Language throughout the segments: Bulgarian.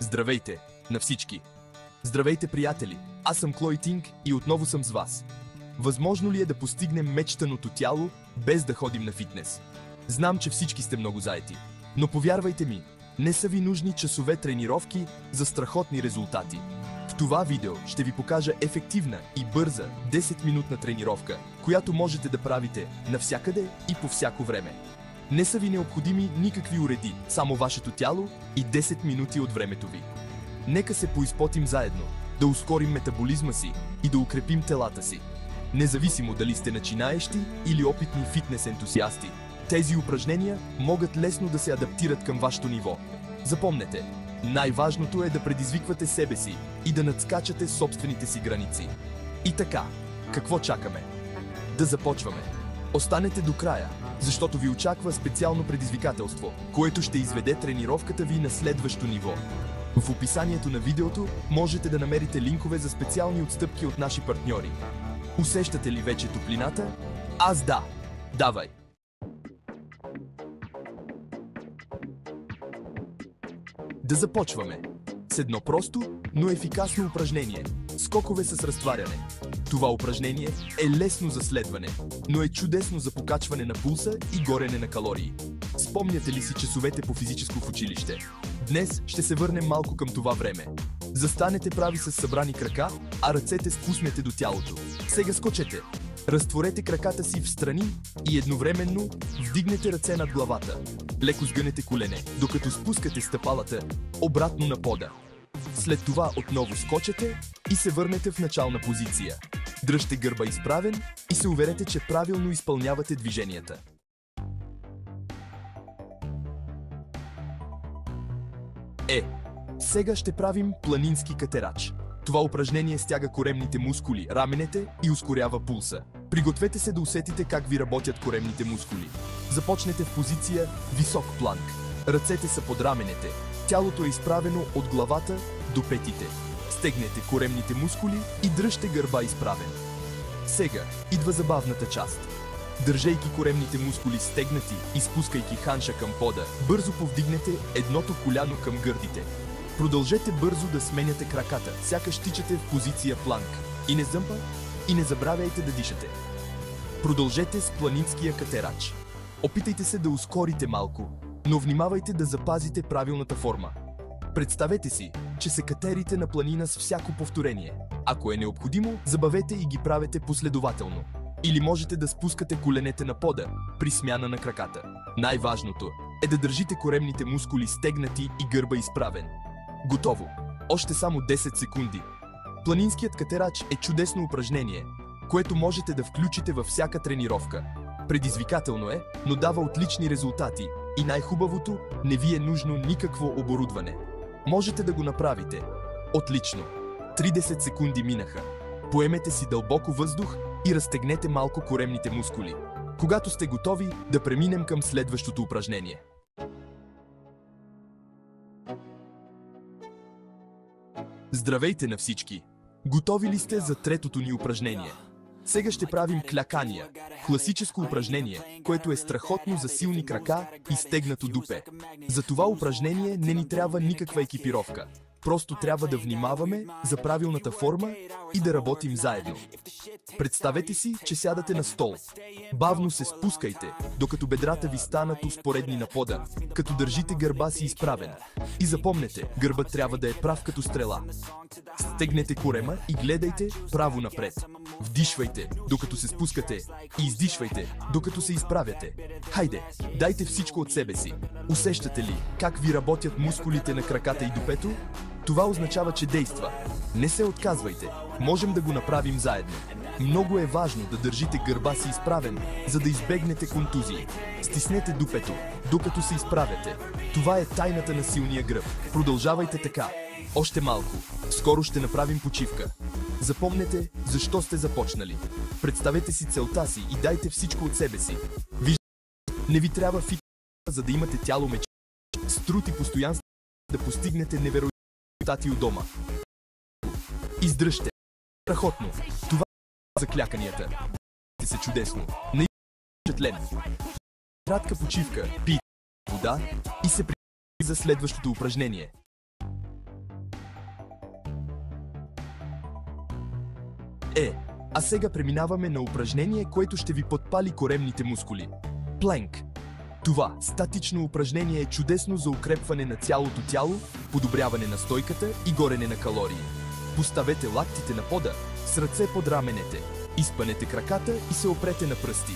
Здравейте на всички! Здравейте, приятели! Аз съм Клой Тинг и отново съм с вас. Възможно ли е да постигнем мечтаното тяло, без да ходим на фитнес? Знам, че всички сте много заети, но повярвайте ми, не са ви нужни часове тренировки за страхотни резултати. В това видео ще ви покажа ефективна и бърза 10-минутна тренировка, която можете да правите навсякъде и по всяко време. Не са ви необходими никакви уреди, само вашето тяло и 10 минути от времето ви. Нека се поизпотим заедно, да ускорим метаболизма си и да укрепим телата си. Независимо дали сте начинаещи или опитни фитнес ентусиасти, тези упражнения могат лесно да се адаптират към вашето ниво. Запомнете, най-важното е да предизвиквате себе си и да надскачате собствените си граници. И така, какво чакаме? Да започваме! Останете до края, защото ви очаква специално предизвикателство, което ще изведе тренировката ви на следващо ниво. В описанието на видеото можете да намерите линкове за специални отстъпки от наши партньори. Усещате ли вече топлината? Аз да! Давай! Да започваме! С едно просто, но ефикасно упражнение – скокове с разтваряне. Това упражнение е лесно за следване, но е чудесно за покачване на пулса и горене на калории. Спомняте ли си часовете по физическо в училище? Днес ще се върнем малко към това време. Застанете прави с събрани крака, а ръцете спуснете до тялото. Сега скочете. Разтворете краката си в страни и едновременно вдигнете ръце над главата. Леко сгънете колене, докато спускате стъпалата обратно на пода. След това отново скочете и се върнете в начална позиция. Дръжте гърба изправен и се уверете, че правилно изпълнявате движенията. Сега ще правим планински катерач. Това упражнение стяга коремните мускули, раменете и ускорява пулса. Пригответе се да усетите как ви работят коремните мускули. Започнете в позиция висок планк. Ръцете са под раменете. Тялото е изправено от главата до петите. Стегнете коремните мускули и дръжте гърба изправен. Сега идва забавната част. Държейки коремните мускули стегнати и спускайки ханша към пода, бързо повдигнете едното коляно към гърдите. Продължете бързо да сменяте краката, сякаш тичате в позиция планк. И не забравяйте да дишате. Продължете с планинския катерач. Опитайте се да ускорите малко, но внимавайте да запазите правилната форма. Представете си, че се катерите на планина с всяко повторение. Ако е необходимо, забавете и ги правете последователно. Или можете да спускате коленете на пода при смяна на краката. Най-важното е да държите коремните мускули стегнати и гърба изправен. Готово! Още само 10 секунди. Планинският катерач е чудесно упражнение, което можете да включите във всяка тренировка. Предизвикателно е, но дава отлични резултати и най-хубавото, не ви е нужно никакво оборудване. Можете да го направите. Отлично! 30 секунди минаха. Поемете си дълбоко въздух и разтегнете малко коремните мускули. Когато сте готови, да преминем към следващото упражнение. Здравейте на всички! Готови ли сте за третото ни упражнение? Сега ще правим клякания, класическо упражнение, което е страхотно за силни крака и стегнато дупе. За това упражнение не ни трябва никаква екипировка. Просто трябва да внимаваме за правилната форма и да работим заедно. Представете си, че сядате на стол. Бавно се спускайте, докато бедрата ви станат успоредни на пода, като държите гърба си изправен. И запомнете, гърбът трябва да е прав като стрела. Стегнете корема и гледайте право напред. Вдишвайте, докато се спускате, и издишвайте, докато се изправяте. Хайде, дайте всичко от себе си. Усещате ли как ви работят мускулите на краката и дупето? Това означава, че действа. Не се отказвайте. Можем да го направим заедно. Много е важно да държите гърба си изправен, за да избегнете контузии. Стиснете дупето, докато се изправяте. Това е тайната на силния гръб. Продължавайте така. Още малко. Скоро ще направим почивка. Запомнете защо сте започнали. Представете си целта си и дайте всичко от себе си. Не ви трябва фитнес, за да имате тяло мечта. С труд и постоянство да постигнете невероятни резултати у дома. Издръжте. Страхотно. Това е за кляканията. Се чудесно. Не впечатлен. Кратка почивка, пийте вода и се пригответе за следващото упражнение. А сега преминаваме на упражнение, което ще ви подпали коремните мускули. Планк. Това статично упражнение е чудесно за укрепване на цялото тяло, подобряване на стойката и горене на калории. Поставете лактите на пода, с ръце под раменете, изпънете краката и се опрете на пръсти.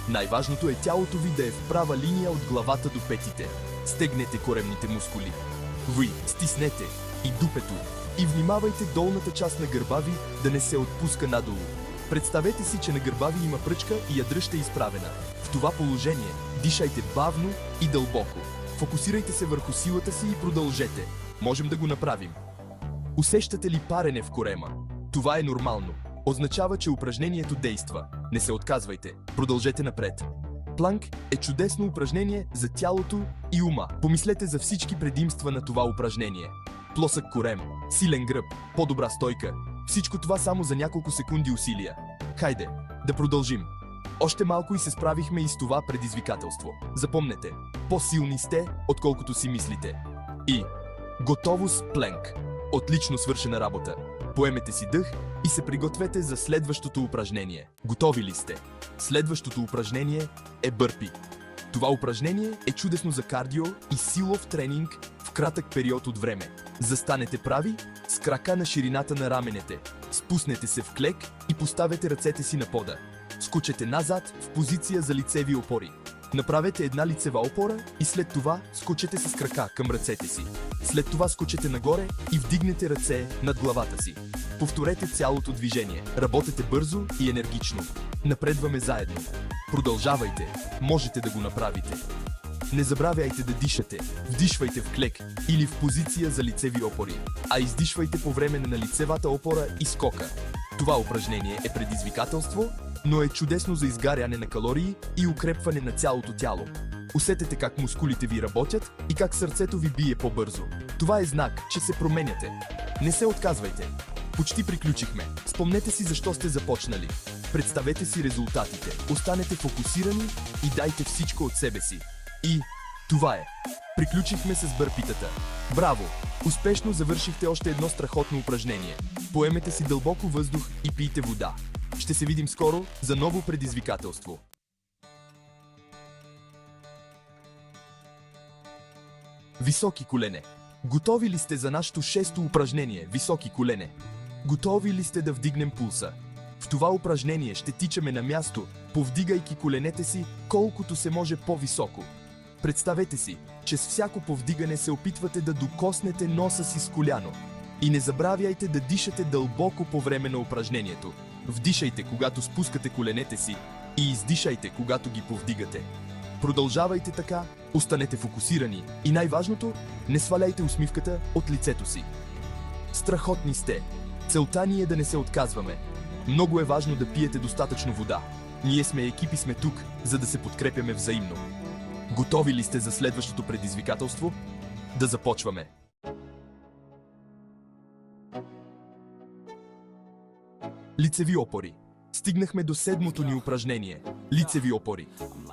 Най-важното е тялото ви да е в права линия от главата до петите. Стегнете коремните мускули. Стиснете и дупето. И внимавайте долната част на гърба ви да не се отпуска надолу. Представете си, че на гърба ви има пръчка и я дръжте изправена. В това положение дишайте бавно и дълбоко. Фокусирайте се върху силата си и продължете. Можем да го направим. Усещате ли парене в корема? Това е нормално. Означава, че упражнението действа. Не се отказвайте. Продължете напред. Планк е чудесно упражнение за тялото и ума. Помислете за всички предимства на това упражнение. Плосък корем, силен гръб, по-добра стойка. Всичко това само за няколко секунди усилия. Хайде, да продължим. Още малко и се справихме и с това предизвикателство. Запомнете, по-силни сте, отколкото си мислите. И готово с планк. Отлично свършена работа. Поемете си дъх и се пригответе за следващото упражнение. Готови ли сте? Следващото упражнение е бърпи. Това упражнение е чудесно за кардио и силов тренинг в кратък период от време. Застанете прави, с крака на ширината на раменете. Спуснете се в клек и поставете ръцете си на пода. Скочете назад в позиция за лицеви опори. Направете една лицева опора и след това скочете с крака към ръцете си. След това скочете нагоре и вдигнете ръце над главата си. Повторете цялото движение. Работете бързо и енергично. Напредваме заедно. Продължавайте. Можете да го направите. Не забравяйте да дишате. Вдишвайте в клек или в позиция за лицеви опори, а издишвайте по време на лицевата опора и скока. Това упражнение е предизвикателство, но е чудесно за изгаряне на калории и укрепване на цялото тяло. Усетете как мускулите ви работят и как сърцето ви бие по-бързо. Това е знак, че се променяте. Не се отказвайте. Почти приключихме. Спомнете си защо сте започнали. Представете си резултатите. Останете фокусирани и дайте всичко от себе си. И това е. Приключихме с бърпитата. Браво! Успешно завършихте още едно страхотно упражнение. Поемете си дълбоко въздух и пийте вода. Ще се видим скоро за ново предизвикателство. Високи колене. Готови ли сте за нашето шесто упражнение високи колене? Готови ли сте да вдигнем пулса? В това упражнение ще тичаме на място, повдигайки коленете си колкото се може по-високо. Представете си, че с всяко повдигане се опитвате да докоснете носа си с коляно. И не забравяйте да дишате дълбоко по време на упражнението. Вдишайте, когато спускате коленете си и издишайте, когато ги повдигате. Продължавайте така, останете фокусирани и най-важното, не сваляйте усмивката от лицето си. Страхотни сте! Целта ни е да не се отказваме. Много е важно да пиете достатъчно вода. Ние сме екип и сме тук, за да се подкрепяме взаимно. Готови ли сте за следващото предизвикателство? Да започваме! Лицеви опори. Стигнахме до седмото ни упражнение – лицеви опори.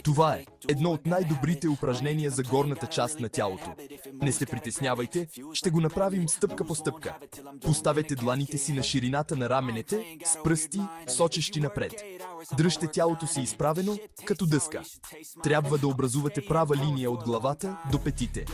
Това е едно от най-добрите упражнения за горната част на тялото. Не се притеснявайте, ще го направим стъпка по стъпка. Поставете дланите си на ширината на раменете с пръсти, сочещи напред. Дръжте тялото си изправено, като дъска. Трябва да образувате права линия от главата до петите.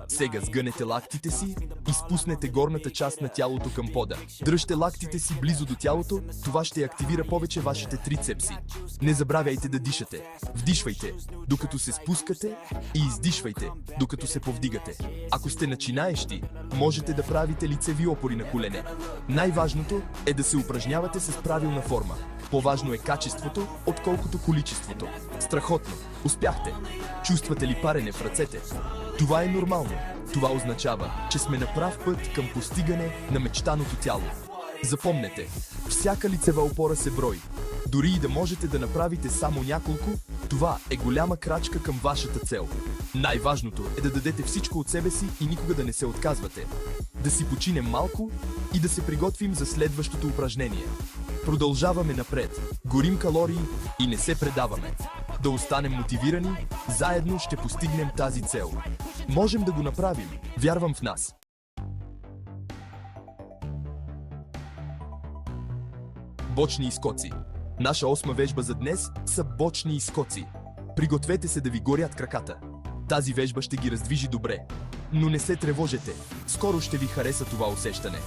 Сега сгънете лактите си и спуснете горната част на тялото към пода. Дръжте лактите си близо до тялото, това ще активира повече вашите трицепси. Не забравяйте да дишате. Вдишвайте, докато се спускате и издишвайте, докато се повдигате. Ако сте начинаещи, можете да правите лицеви опори на колене. Най-важното е да се упражнявате с правилна форма. По-важно е качеството, отколкото количеството. Страхотно! Успяхте! Чувствате ли парене в ръцете? Това е нормално. Това означава, че сме на прав път към постигане на мечтаното тяло. Запомнете, всяка лицева опора се брои. Дори и да можете да направите само няколко, това е голяма крачка към вашата цел. Най-важното е да дадете всичко от себе си и никога да не се отказвате. Да си починем малко и да се приготвим за следващото упражнение. Продължаваме напред, горим калории и не се предаваме. Да останем мотивирани, заедно ще постигнем тази цел. Можем да го направим, вярвам в нас. Бочни изскоци. Наша 8-ма вежба за днес са бочни изскоци. Пригответе се да ви горят краката. Тази вежба ще ги раздвижи добре. Но не се тревожете, скоро ще ви хареса това усещане.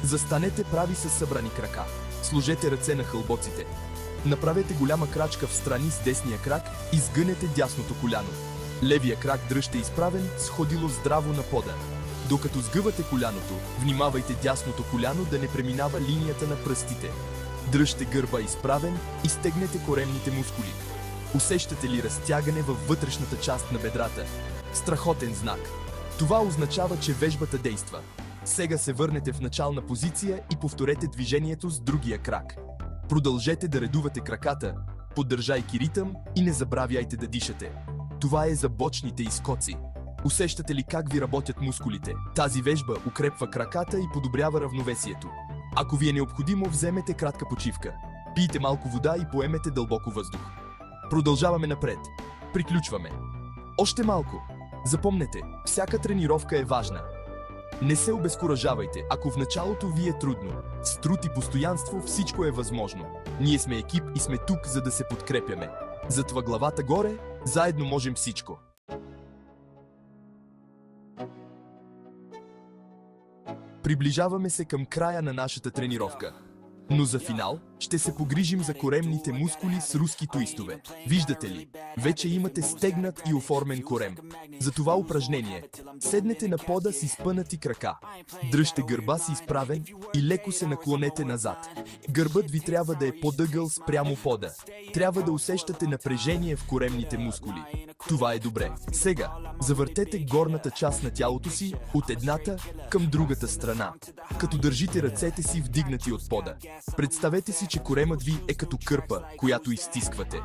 Застанете прави с събрани крака. Сложете ръце на хълбоците. Направете голяма крачка в страни с десния крак и сгънете дясното коляно. Левия крак дръжте изправен, сходило здраво на пода. Докато сгъвате коляното, внимавайте дясното коляно да не преминава линията на пръстите. Дръжте гърба изправен и стегнете коремните мускули. Усещате ли разтягане във вътрешната част на бедрата? Страхотен знак! Това означава, че вежбата действа. Сега се върнете в начална позиция и повторете движението с другия крак. Продължете да редувате краката, поддържайки ритъм и не забравяйте да дишате. Това е за бочните изскоци. Усещате ли как ви работят мускулите? Тази вежба укрепва краката и подобрява равновесието. Ако ви е необходимо, вземете кратка почивка. Пийте малко вода и поемете дълбоко въздух. Продължаваме напред. Приключваме. Още малко. Запомнете, всяка тренировка е важна. Не се обезкуражавайте, ако в началото ви е трудно. С труд и постоянство всичко е възможно. Ние сме екип и сме тук, за да се подкрепяме. Затова главата горе, заедно можем всичко. Приближаваме се към края на нашата тренировка. Но за финал ще се погрижим за коремните мускули с руски туистове. Виждате ли? Вече имате стегнат и оформен корем. За това упражнение седнете на пода с изпънати крака. Дръжте гърба си изправен и леко се наклонете назад. Гърбът ви трябва да е подъгъл спрямо пода. Трябва да усещате напрежение в коремните мускули. Това е добре. Сега завъртете горната част на тялото си от едната към другата страна, като държите ръцете си вдигнати от пода. Представете си, че коремът ви е като кърпа, която изстисквате.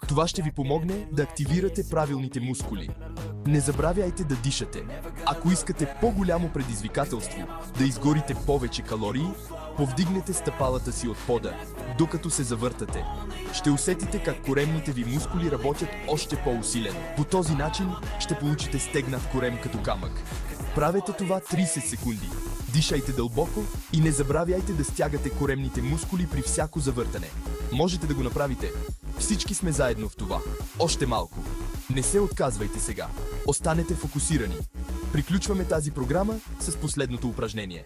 Това ще ви помогне да активирате правилните мускули. Не забравяйте да дишате. Ако искате по-голямо предизвикателство, да изгорите повече калории, повдигнете стъпалата си от пода, докато се завъртате. Ще усетите как коремните ви мускули работят още по-усилено. По този начин ще получите стегнат корем като камък. Правете това 30 секунди. Дишайте дълбоко и не забравяйте да стягате коремните мускули при всяко завъртане. Можете да го направите. Всички сме заедно в това. Още малко. Не се отказвайте сега. Останете фокусирани. Приключваме тази програма с последното упражнение.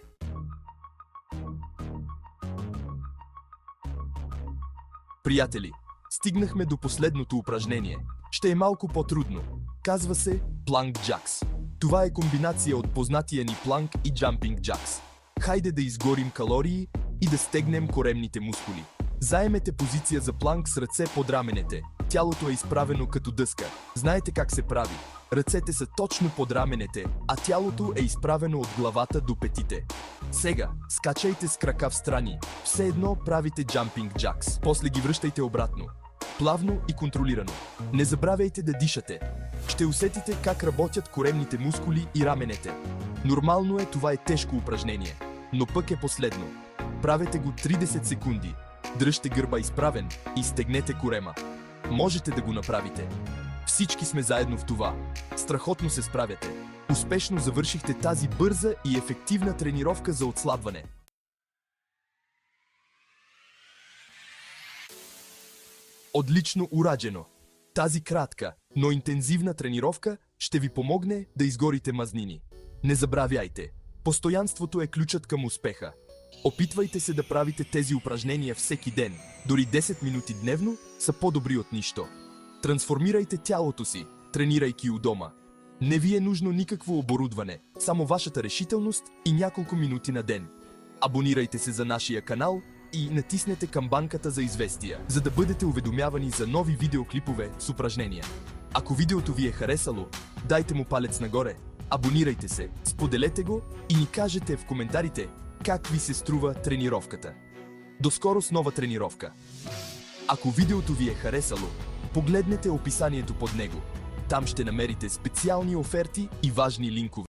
Приятели, стигнахме до последното упражнение. Ще е малко по-трудно. Казва се Plank Jacks. Това е комбинация от познатия ни планк и джампинг джакс. Хайде да изгорим калории и да стегнем коремните мускули. Заемете позиция за планк с ръце под раменете. Тялото е изправено като дъска. Знаете как се прави. Ръцете са точно под раменете, а тялото е изправено от главата до петите. Сега скачайте с крака в страни. Все едно правите джампинг джакс. После ги връщайте обратно. Плавно и контролирано. Не забравяйте да дишате. Ще усетите как работят коремните мускули и раменете. Нормално е, това е тежко упражнение, но пък е последно. Правете го 30 секунди. Дръжте гърба изправен и стегнете корема. Можете да го направите. Всички сме заедно в това. Страхотно се справяте. Успешно завършихте тази бърза и ефективна тренировка за отслабване. Отлично ураджено! Тази кратка, но интензивна тренировка ще ви помогне да изгорите мазнини. Не забравяйте, постоянството е ключът към успеха. Опитвайте се да правите тези упражнения всеки ден. Дори 10 минути дневно са по-добри от нищо. Трансформирайте тялото си, тренирайки у дома. Не ви е нужно никакво оборудване, само вашата решителност и няколко минути на ден. Абонирайте се за нашия канал и натиснете камбанката за известия, за да бъдете уведомявани за нови видеоклипове с упражнения. Ако видеото ви е харесало, дайте му палец нагоре, абонирайте се, споделете го и ни кажете в коментарите как ви се струва тренировката. До скоро с нова тренировка! Ако видеото ви е харесало, погледнете описанието под него. Там ще намерите специални оферти и важни линкове.